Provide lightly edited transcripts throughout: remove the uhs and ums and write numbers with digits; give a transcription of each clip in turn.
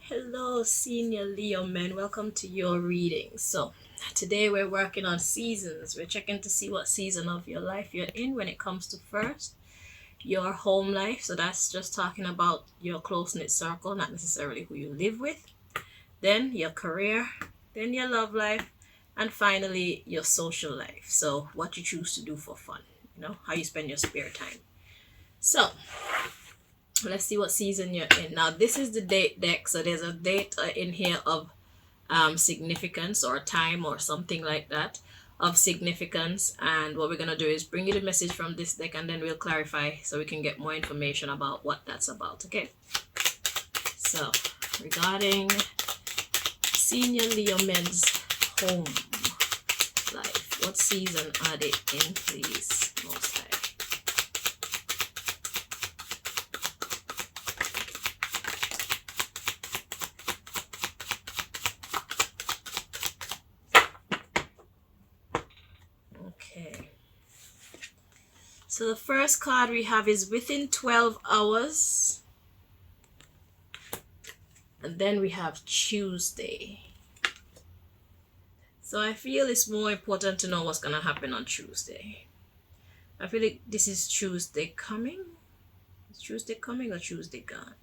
Hello, Senior Leo men. Welcome to your reading. So, today we're working on seasons. We're checking to see what season of your life you're in when it comes to first your home life. So, that's just talking about your close knit circle, not necessarily who you live with. Then, your career. Then, your love life. And finally, your social life. So, what you choose to do for fun, how you spend your spare time. So, let's see what season you're in. Now, this is the date deck. So, there's a date in here of significance or time or something like that of significance. And what we're going to do is bring you the message from this deck and then we'll clarify so we can get more information about what that's about. Okay. So, regarding Senior Leo men's home life, what season are they in, please? Most high. Okay. So the first card we have is within 12 hours. And then we have Tuesday. So I feel it's more important to know what's going to happen on Tuesday. I feel like this is Tuesday coming. Is Tuesday coming or Tuesday gone?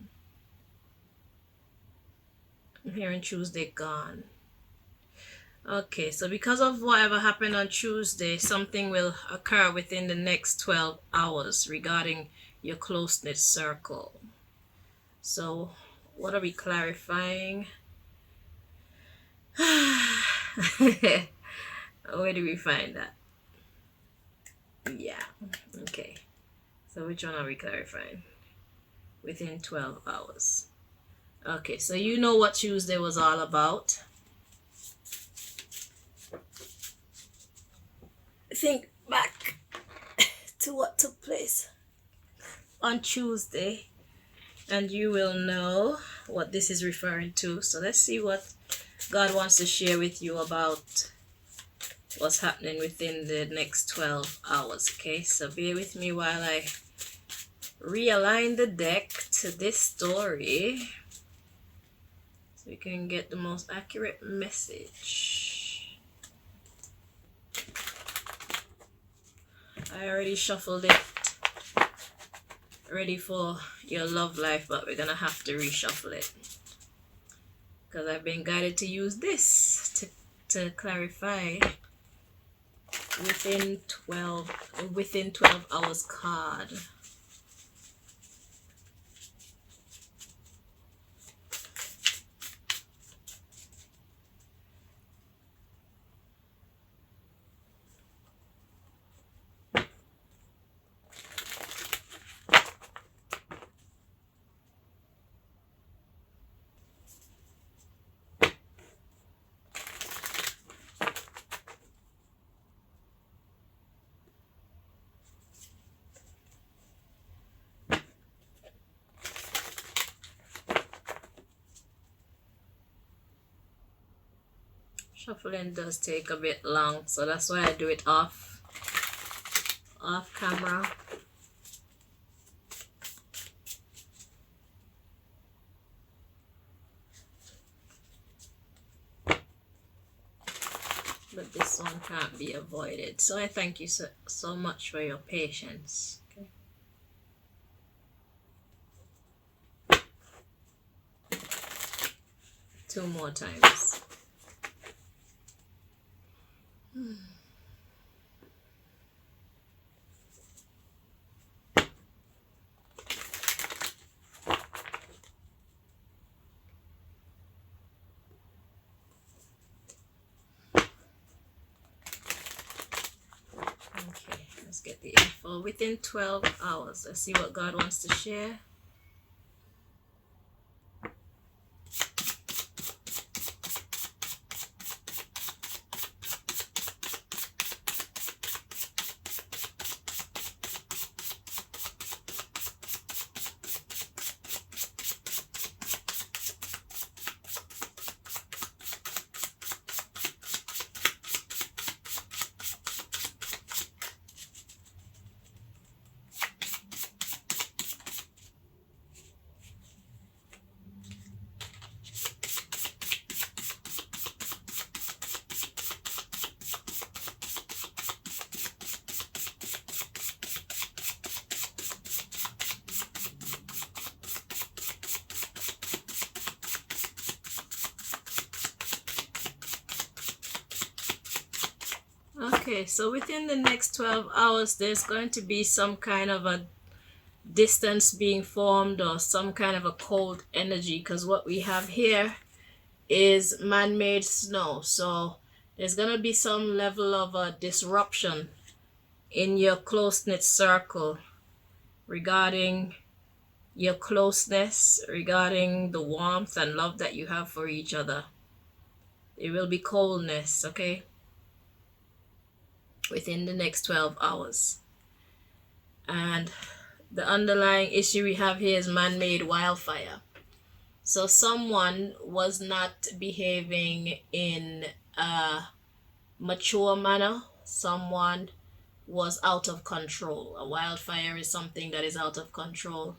I'm hearing Tuesday gone. Okay, so because of whatever happened on Tuesday, something will occur within the next 12 hours regarding your close-knit circle. So what are we clarifying? Where do we find that? Yeah, okay. So which one are we clarifying? Within 12 hours. Okay, so you know what Tuesday was all about. Think back to what took place on Tuesday and you will know what this is referring to. So let's see what God wants to share with you about what's happening within the next 12 hours. Okay, so bear with me while I realign the deck to this story so we can get the most accurate message. I already shuffled it ready for your love life, but we're gonna have to reshuffle it because I've been guided to use this to clarify within 12 hours card. Shuffling does take a bit long, so that's why I do it off camera. But this one can't be avoided. So I thank you so much for your patience. Okay. Two more times. Okay, let's get the info. Within 12 hours. Let's see what God wants to share. Okay, so within the next 12 hours, there's going to be some kind of a distance being formed or some kind of a cold energy, because what we have here is man-made snow. So there's going to be some level of a disruption in your close-knit circle regarding your closeness, regarding the warmth and love that you have for each other. There will be coldness, okay, within the next 12 hours. And the underlying issue we have here is man-made wildfire. So someone was not behaving in a mature manner. Someone was out of control. A wildfire is something that is out of control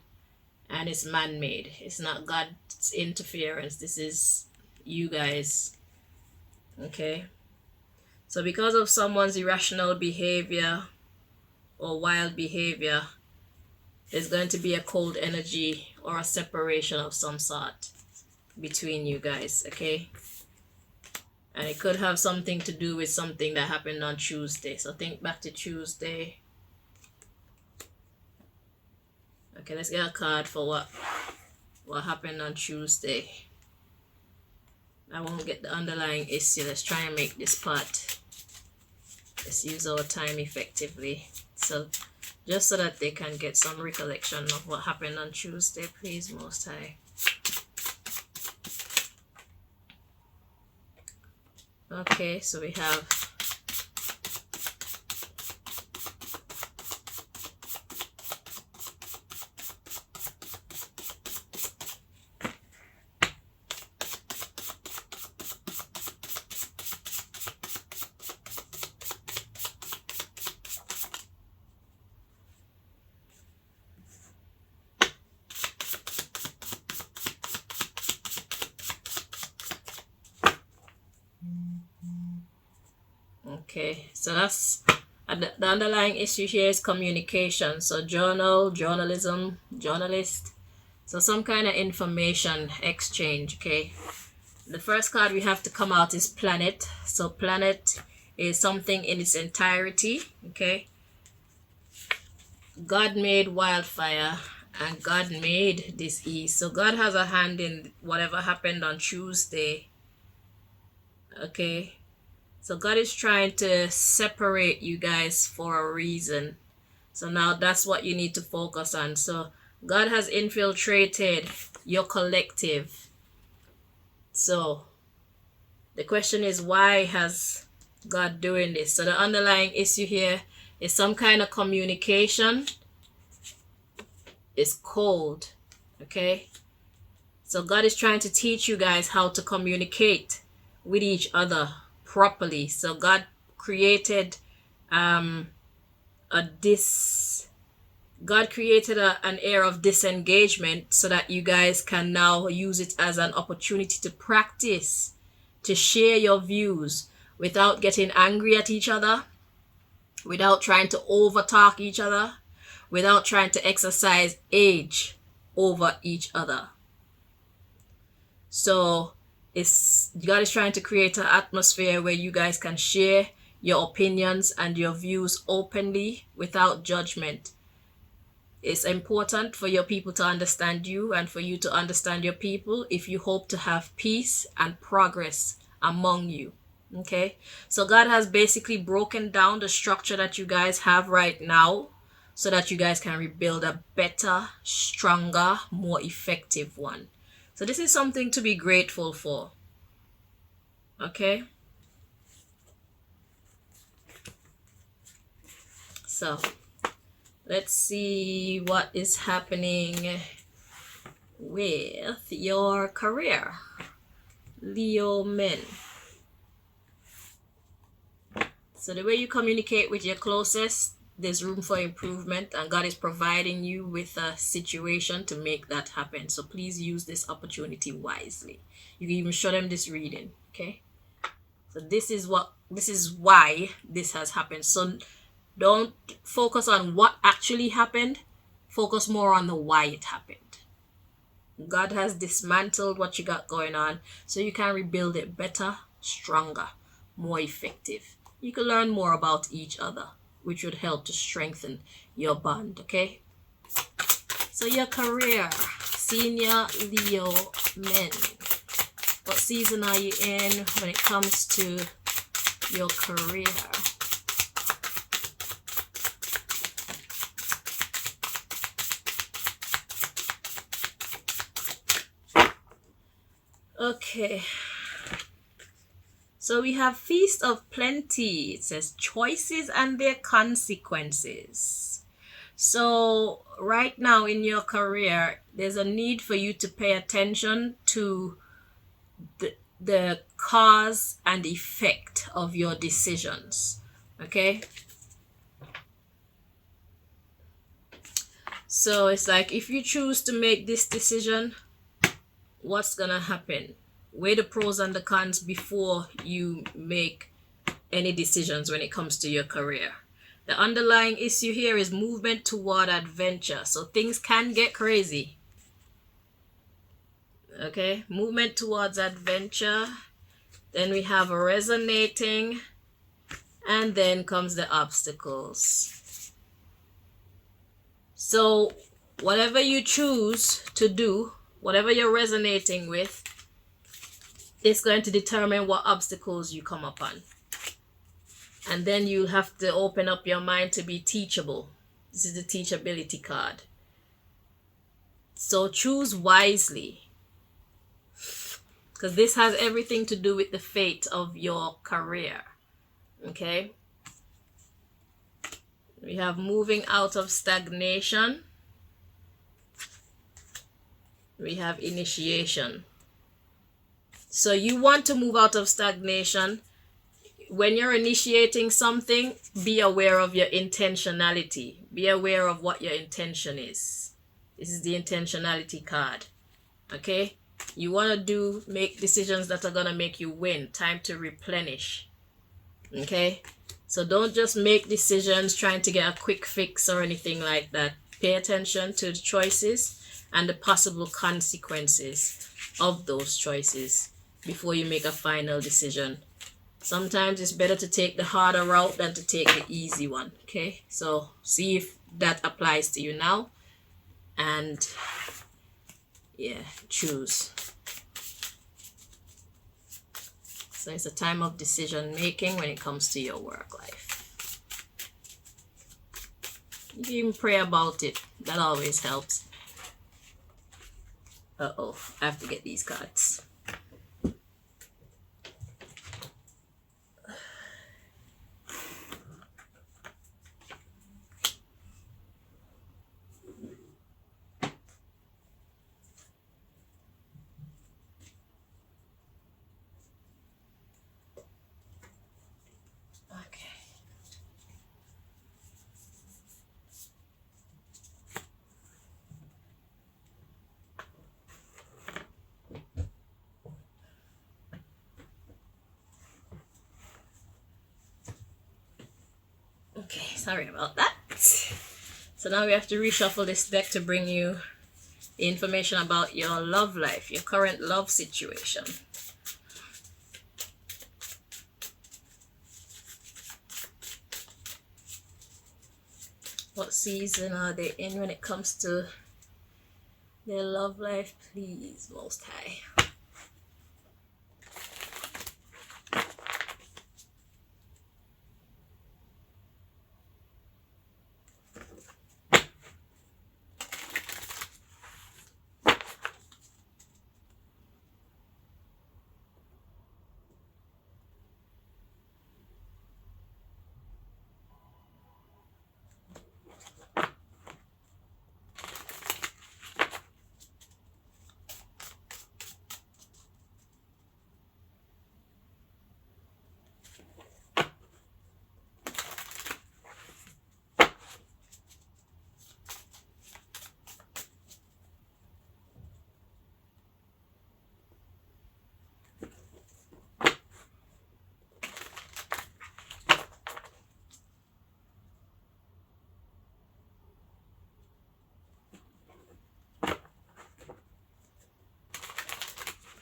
and it's man-made. It's not God's interference. This is you guys. Okay? So because of someone's irrational behavior or wild behavior, there's going to be a cold energy or a separation of some sort between you guys, okay? And it could have something to do with something that happened on Tuesday. So think back to Tuesday. Okay, let's get a card for what happened on Tuesday. I won't get the underlying issue. Let's try and make this part. Let's use our time effectively. So just so that they can get some recollection of what happened on Tuesday, please, Most High. Okay, so we have okay, so that's the underlying issue here is communication. So journal, journalism, journalist. So some kind of information exchange, okay? The first card we have to come out is planet. So planet is something in its entirety, okay? God made wildfire and God made this ease. So God has a hand in whatever happened on Tuesday, okay? So God is trying to separate you guys for a reason. So now that's what you need to focus on. So God has infiltrated your collective. So the question is, why has God doing this? So the underlying issue here is some kind of communication is cold, okay? So God is trying to teach you guys how to communicate with each other properly. So God created an air of disengagement so that you guys can now use it as an opportunity to practice, to share your views without getting angry at each other, without trying to overtalk each other, without trying to exercise age over each other. So God is trying to create an atmosphere where you guys can share your opinions and your views openly without judgment. It's important for your people to understand you and for you to understand your people if you hope to have peace and progress among you. Okay, so God has basically broken down the structure that you guys have right now so that you guys can rebuild a better, stronger, more effective one. So this is something to be grateful for. Okay. So let's see what is happening with your career, Leo men. So the way you communicate with your closest, there's room for improvement, and God is providing you with a situation to make that happen. So please use this opportunity wisely. You can even show them this reading, okay? So this is why this has happened. So don't focus on what actually happened. Focus more on the why it happened. God has dismantled what you got going on so you can rebuild it better, stronger, more effective. you can learn more about each other, which would help to strengthen your bond, okay? So your career, senior Leo men. What season are you in when it comes to your career? Okay. So we have Feast of Plenty. It says choices and their consequences. So right now in your career, there's a need for you to pay attention to the cause and effect of your decisions. Okay? So it's like if you choose to make this decision, what's gonna happen? Weigh the pros and the cons before you make any decisions when it comes to your career. The underlying issue here is movement toward adventure. So things can get crazy. Okay, movement towards adventure. Then we have a resonating, and then comes the obstacles. So whatever you choose to do, whatever you're resonating with, it's going to determine what obstacles you come upon. And then you have to open up your mind to be teachable. This is the teachability card. So choose wisely, because this has everything to do with the fate of your career. Okay? We have moving out of stagnation. We have initiation. So you want to move out of stagnation. When you're initiating something, be aware of your intentionality. Be aware of what your intention is. This is the intentionality card. Okay? You want to make decisions that are going to make you win. Time to replenish. Okay? So don't just make decisions trying to get a quick fix or anything like that. Pay attention to the choices and the possible consequences of those choices before you make a final decision. Sometimes it's better to take the harder route than to take the easy one. Okay? So see if that applies to you now. And yeah, choose. So it's a time of decision making when it comes to your work life. You can even pray about it. That always helps. Uh-oh, I have to get these cards. Okay, sorry about that. So now we have to reshuffle this deck to bring you the information about your love life, your current love situation. What season are they in when it comes to their love life? Please, Most High.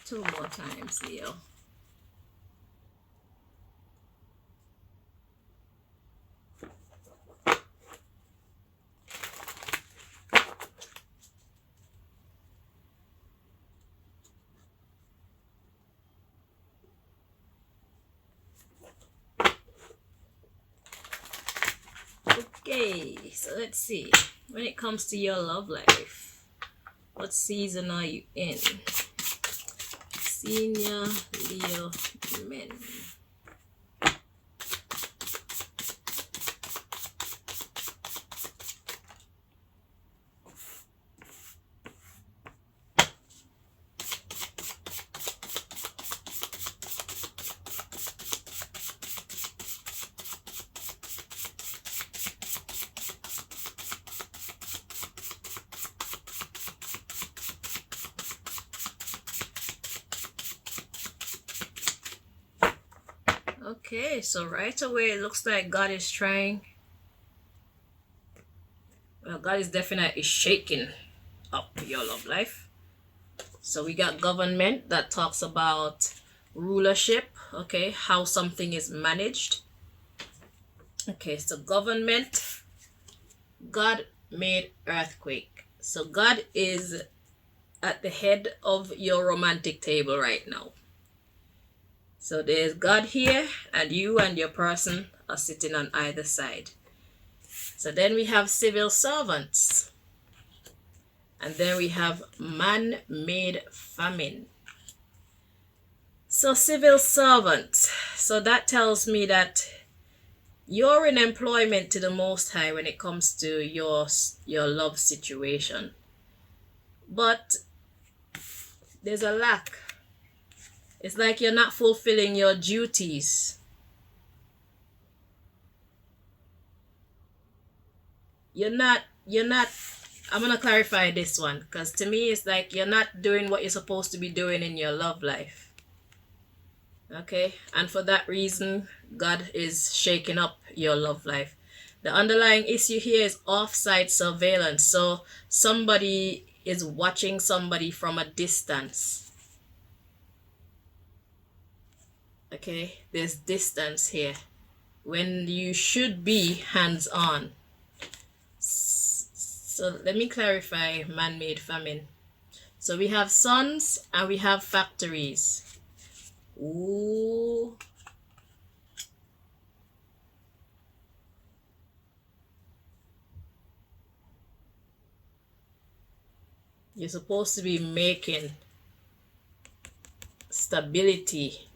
Two more times, Leo. Okay, so let's see. When it comes to your love life, what season are you in? Senior Leo men. Okay, so right away it looks like God is trying. Well, God is definitely shaking up your love life. So we got government that talks about rulership, okay, how something is managed. Okay, so government, God made earthquake. So God is at the head of your romantic table right now. So there's God here, and you and your person are sitting on either side. So then we have civil servants. And then we have man-made famine. So civil servants. So that tells me that you're in employment to the Most High when it comes to your love situation. But there's a lack. It's like you're not fulfilling your duties. You're not I'm gonna clarify this one, because to me it's like you're not doing what you're supposed to be doing in your love life. Okay, and for that reason, God is shaking up your love life. The underlying issue here is off-site surveillance. So somebody is watching somebody from a distance. Okay, there's distance here when you should be hands-on. So let me clarify man-made famine. So we have sons and we have factories. Ooh. You're supposed to be making stability.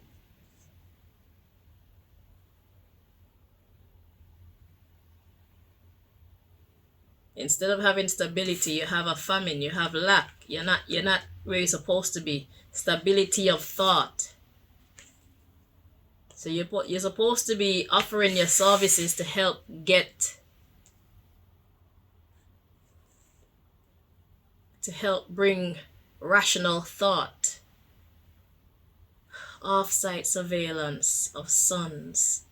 Instead of having stability, you have a famine, you have lack. You're not where you're supposed to be. Stability of thought. So you're supposed to be offering your services to help bring rational thought. Off-site surveillance of sons.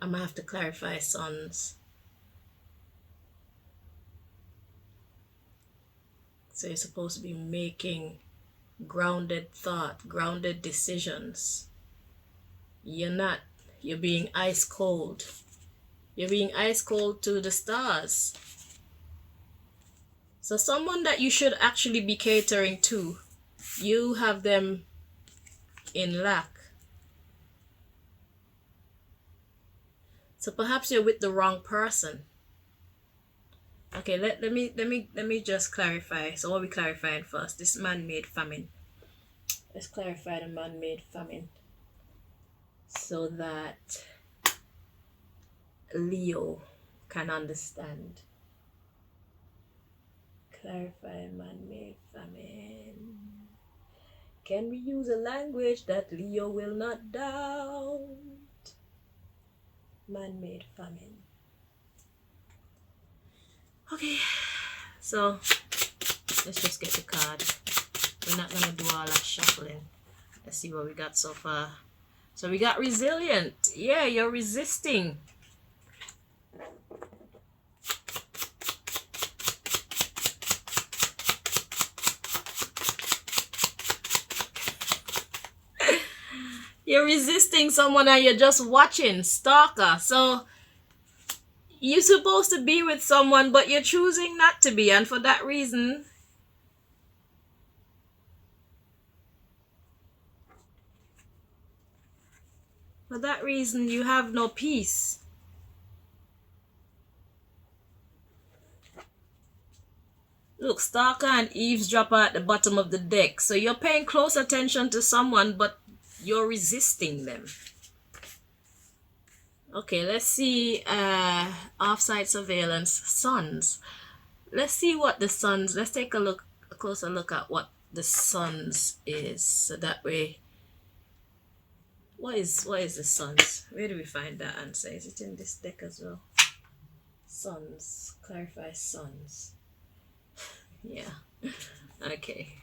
I'm gonna have to clarify sons. So you're supposed to be making grounded thought, grounded decisions. You're not. You're being ice cold. You're being ice cold to the stars. So someone that you should actually be catering to, you have them in lack. So perhaps you're with the wrong person. Okay, let me just clarify. So what we clarifying first? This man-made famine. Let's clarify the man-made famine so that Leo can understand. Clarify man-made famine. Can we use a language that Leo will not doubt? Man-made famine. Okay, so let's just get the card. We're not gonna do all that shuffling. Let's see what we got so far. So we got resilient. Yeah, you're resisting. You're resisting someone and you're just watching. Stalker. So you're supposed to be with someone, but you're choosing not to be. And for that reason, you have no peace. Look, stalker and eavesdropper at the bottom of the deck. So you're paying close attention to someone, but you're resisting them. Okay, let's see. Offsite surveillance, sons. Let's see what the sons. Let's take a closer look at what the sons is. So that way, what is the sons? Where do we find that answer? Is it in this deck as well? Sons. Clarify sons. Yeah. Okay.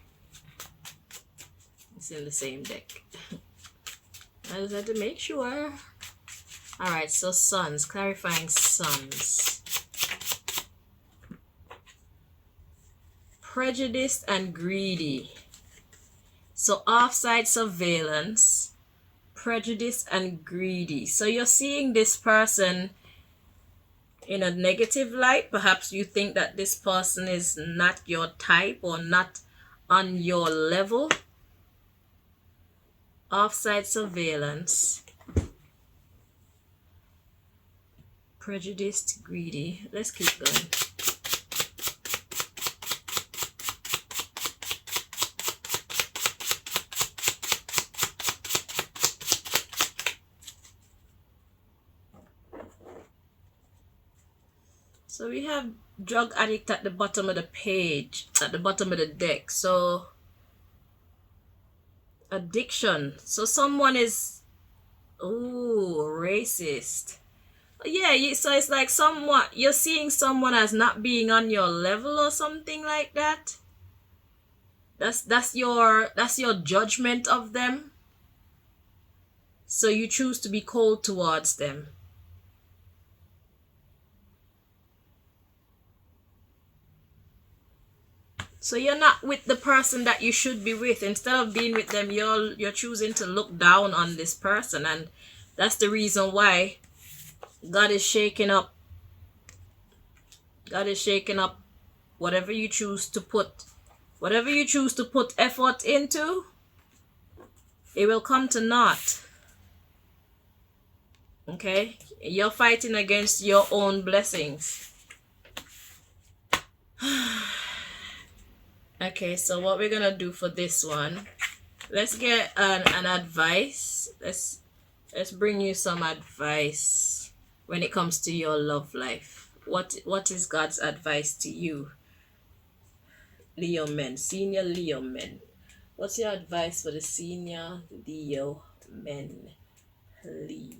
It's in the same deck. I just had to make sure. Alright, so sons. Clarifying sons. Prejudiced and greedy. So offside surveillance. Prejudiced and greedy. So you're seeing this person in a negative light. Perhaps you think that this person is not your type or not on your level. Offside surveillance. Prejudiced, greedy. Let's keep going. So we have drug addict at the bottom of the page, at the bottom of the deck. So addiction. So someone is, oh, racist. Yeah, so it's like somewhat, you're seeing someone as not being on your level or something like that. That's your judgment of them. So you choose to be cold towards them. So you're not with the person that you should be with. Instead of being with them, you're choosing to look down on this person, and that's the reason why God is shaking up. God is shaking up whatever you choose to put effort into, it will come to naught. Okay? You're fighting against your own blessings. Okay, so what we're gonna do for this one, let's get an advice. Let's bring you some advice when it comes to your love life. What is God's advice to you, Leo men, senior Leo men? What's your advice for the senior Leo men, please?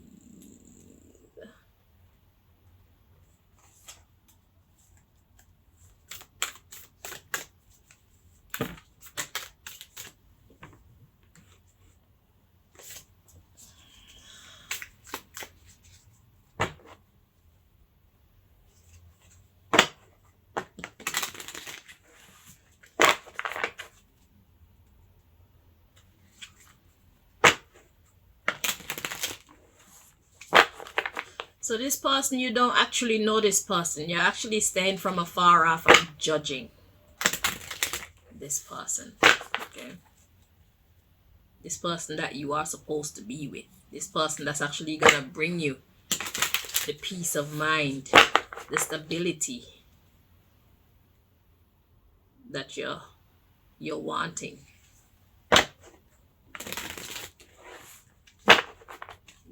So this person, you don't actually know this person. You're actually staying from afar off and judging this person. Okay. This person that you are supposed to be with. This person that's actually gonna bring you the peace of mind, the stability that you're wanting.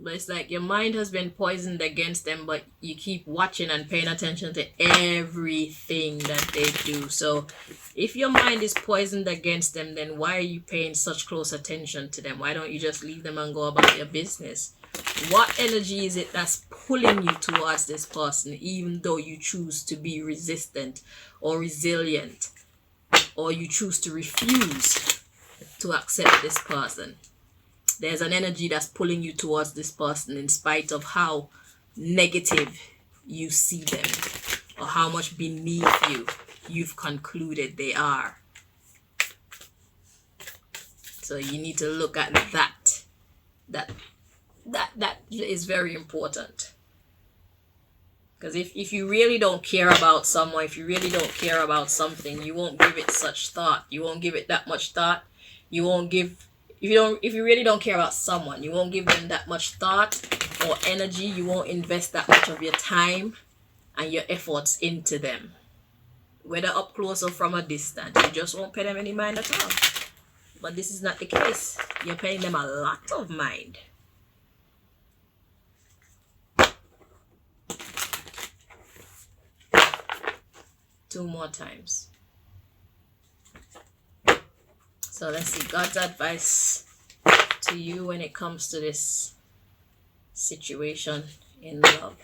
But it's like your mind has been poisoned against them, but you keep watching and paying attention to everything that they do. So if your mind is poisoned against them, then why are you paying such close attention to them? Why don't you just leave them and go about your business? What energy is it that's pulling you towards this person, even though you choose to be resistant or resilient, or you choose to refuse to accept this person? There's an energy that's pulling you towards this person in spite of how negative you see them or how much beneath you've concluded they are. So you need to look at that. That is very important. Because if you really don't care about someone, if you really don't care about something, you won't give it such thought. You won't give it that much thought. You won't give... If you really don't care about someone, you won't give them that much thought or energy. You won't invest that much of your time and your efforts into them. whether up close or from a distance. You just won't pay them any mind at all. But this is not the case. You're paying them a lot of mind. Two more times. So let's see God's advice to you when it comes to this situation in love.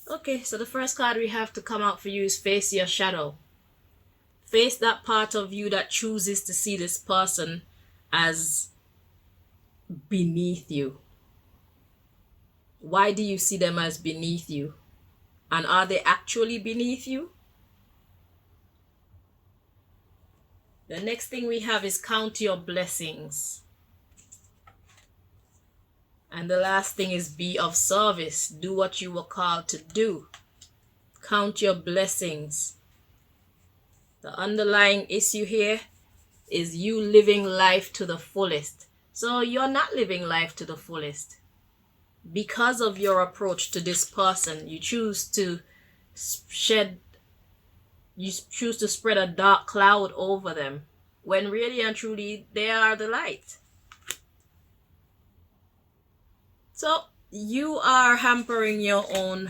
Okay, so the first card we have to come out for you is face your shadow. Face that part of you that chooses to see this person as beneath you. Why do you see them as beneath you? And are they actually beneath you? The next thing we have is count your blessings. And the last thing is be of service. Do what you were called to do. Count your blessings. The underlying issue here is you living life to the fullest. So you're not living life to the fullest. Because of your approach to this person, you choose to spread a dark cloud over them, when really and truly they are the light. So you are hampering your own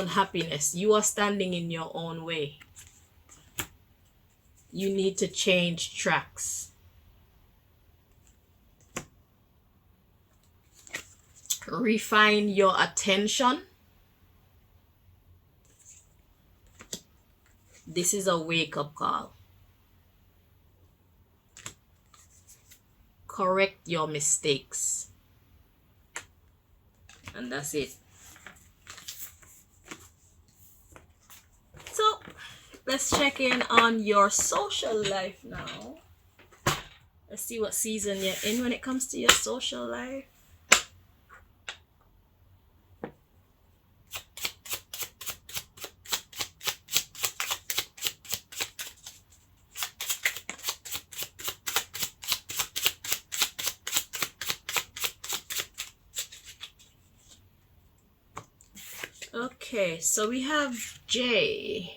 happiness. You are standing in your own way. You need to change tracks. Refine your attention. This is a wake-up call. Correct your mistakes. And that's it. So let's check in on your social life now. Let's see what season you're in when it comes to your social life. Okay, so we have J.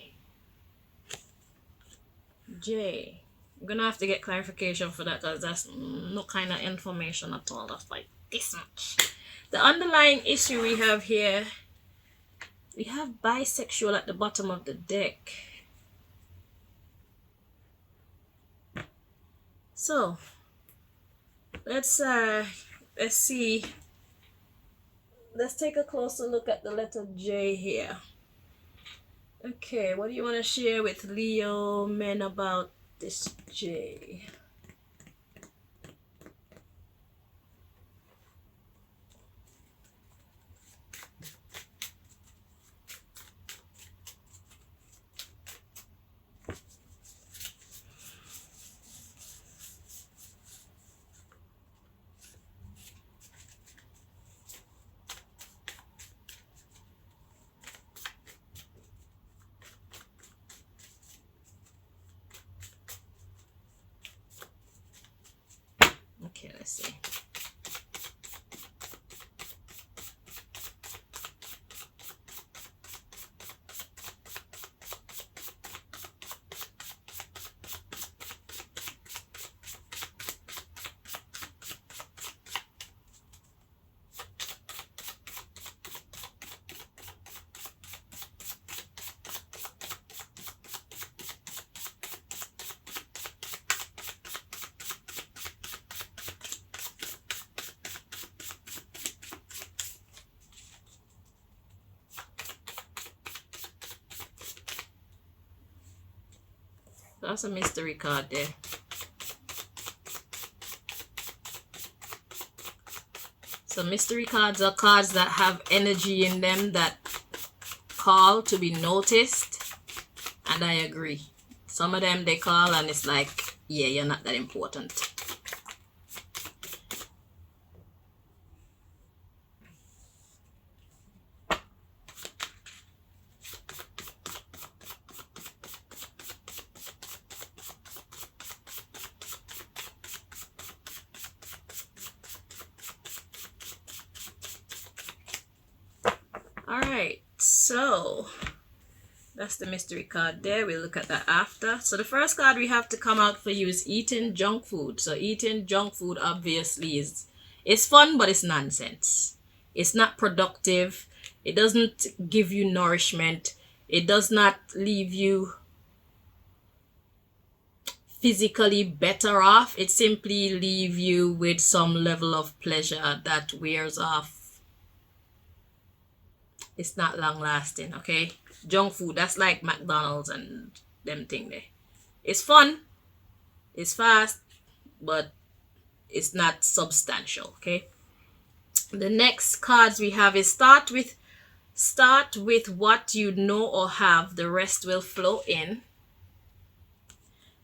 I'm gonna have to get clarification for that because that's no kind of information at all. That's like this much. The underlying issue we have here, we have bisexual at the bottom of the deck. So let's see. Let's take a closer look at the letter J here. Okay, what do you want to share with Leo men about this J? Okay, let's see. That's a mystery card there. So mystery cards are cards that have energy in them that call to be noticed. and I agree. Some of them they call and it's like, yeah, you're not that important. Alright, so that's the mystery card there. We'll look at that after. So the first card we have to come out for you is eating junk food. So eating junk food obviously is it's fun, but it's nonsense. It's not productive. It doesn't give you nourishment. It does not leave you physically better off. It simply leave you with some level of pleasure that wears off. It's not long lasting, okay? Junk food, that's like McDonald's and them thing there. It's fun, it's fast, but it's not substantial, okay? The next cards we have is start with what you know or have, the rest will flow in.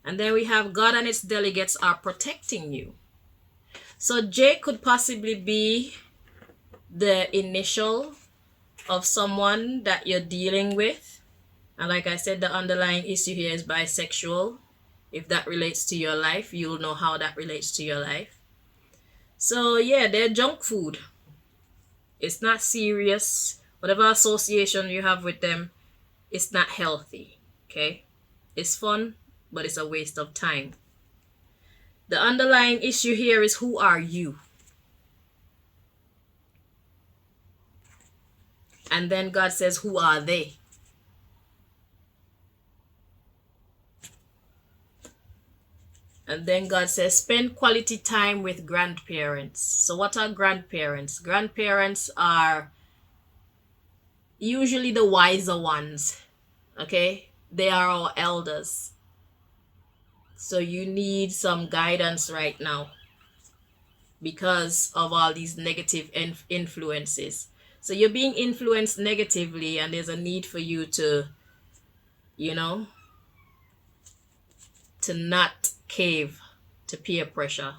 And then we have God and its delegates are protecting you. So J could possibly be the initial of someone that you're dealing with. And like I said, the underlying issue here is bisexual. If that relates to your life, you'll know how that relates to your life. So yeah, they're junk food. It's not serious. Whatever association you have with them, it's not healthy, okay? It's fun, but it's a waste of time. The underlying issue here is, who are you? And then God says, who are they? And then God says, spend quality time with grandparents. So what are grandparents? Grandparents are usually the wiser ones, okay? They are our elders. So you need some guidance right now because of all these negative influences. So you're being influenced negatively, and there's a need for you to, to not cave to peer pressure.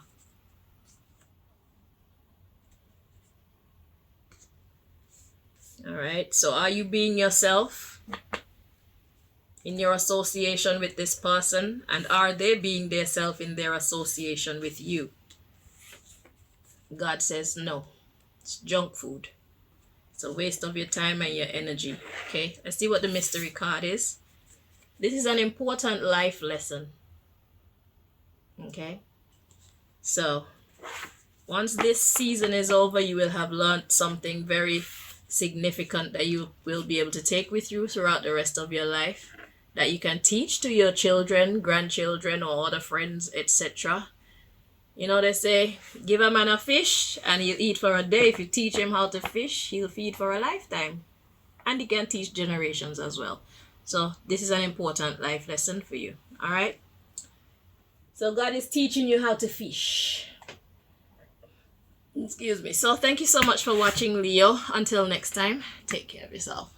All right. So are you being yourself in your association with this person? And are they being themselves in their association with you? God says no. It's junk food. It's a waste of your time and your energy. Okay, let's see what the mystery card is. This is an important life lesson. Okay, so once this season is over, you will have learned something very significant that you will be able to take with you throughout the rest of your life, that you can teach to your children, grandchildren, or other friends, etc. You know, they say, give a man a fish and he'll eat for a day. If you teach him how to fish, he'll feed for a lifetime. And he can teach generations as well. So this is an important life lesson for you. All right. So God is teaching you how to fish. Excuse me. So thank you so much for watching, Leo. Until next time, take care of yourself.